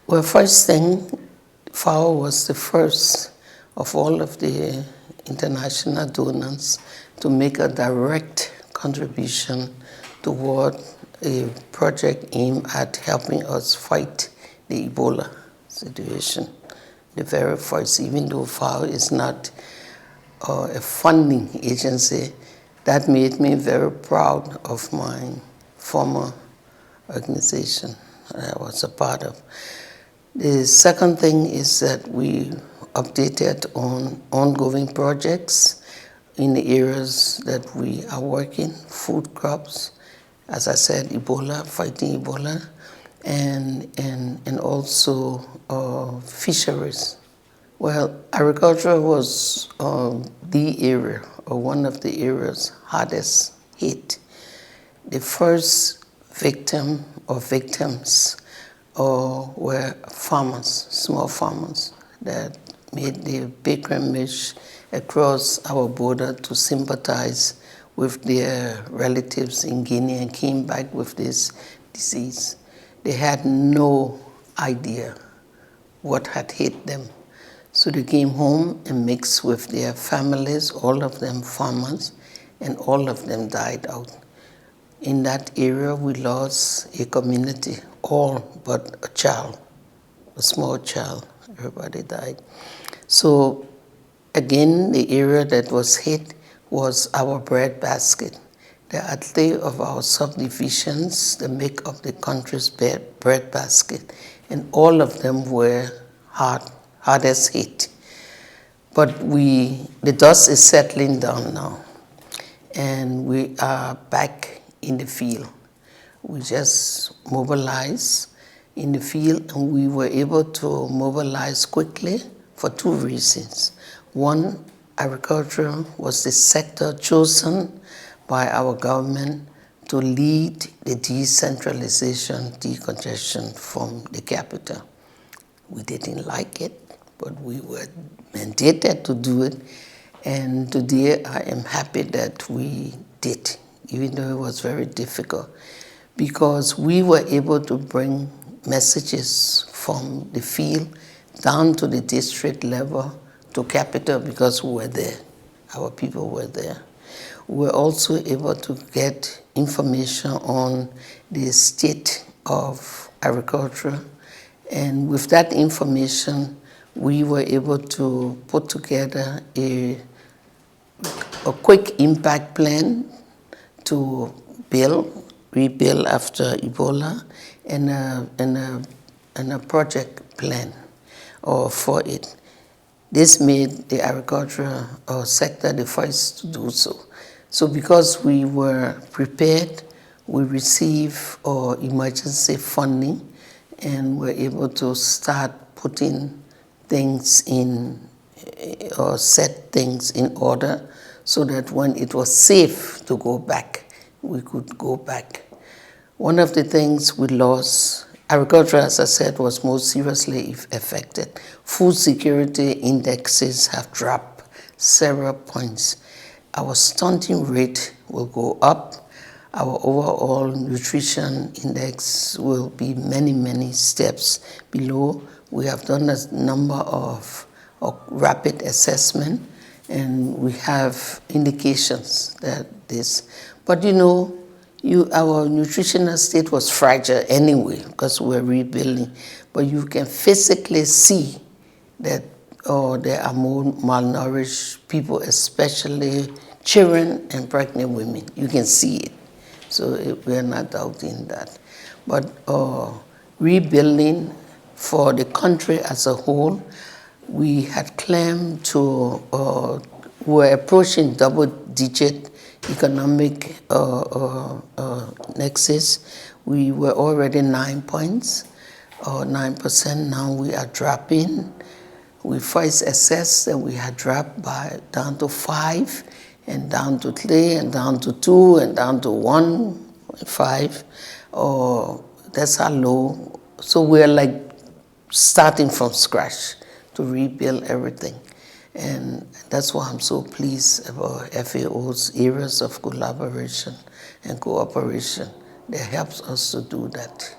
Well, first thing, FAO was the first of all of the international donors to make a direct contribution toward a project aimed at helping us fight the Ebola situation. The very first, even though FAO is not a funding agency, that made me very proud of my former organization that I was a part of. The second thing is that we updated on ongoing projects in the areas that we are working, food crops, as I said, Ebola, fighting Ebola, and also fisheries. Well, agriculture was the area, or one of the areas hardest hit. The first victim or victims were farmers, small farmers, that made the pilgrimage across our border to sympathize with their relatives in Guinea and came back with this disease. They had no idea what had hit them. So they came home and mixed with their families, all of them farmers, and all of them died out. In that area, we lost a community, all but a child, a small child. Everybody died. So again, the area that was hit was our bread basket. There are 3 of our subdivisions that make up the country's bread basket, and all of them were hardest hit. But the dust is settling down now, and we are back in the field. We just mobilized in the field, and we were able to mobilize quickly for 2 reasons. One, agriculture was the sector chosen by our government to lead the decentralization, decongestion from the capital. We didn't like it, but we were mandated to do it, and today I am happy that we did, even though it was very difficult, because we were able to bring messages from the field down to the district level to capital because we were there. Our people were there. We were also able to get information on the state of agriculture, and with that information, we were able to put together a quick impact plan to rebuild after Ebola, and a project plan for it. This made the agriculture sector the first to do so. So because we were prepared, we received emergency funding, and were able to start putting things in, or set things in order, so that when it was safe to go back, we could go back. One of the things we lost, agriculture, as I said, was most seriously affected. Food security indexes have dropped several points. Our stunting rate will go up. Our overall nutrition index will be many, many steps below. We have done a number of rapid assessment, and we have indications that this, but our nutritional state was fragile anyway because we're rebuilding, but you can physically see that there are more malnourished people, especially children and pregnant women. You can see it. So we're not doubting that. But rebuilding for the country as a whole, we had claimed to, we're approaching double-digit economic nexus. We were already 9 points, or 9%. Now we are dropping. We first assessed that we had dropped down to 5, and down to 3, and down to 2, and down to 1.5. That's how low. So we're like starting from scratch to rebuild everything. And that's why I'm so pleased about FAO's areas of collaboration and cooperation that helps us to do that.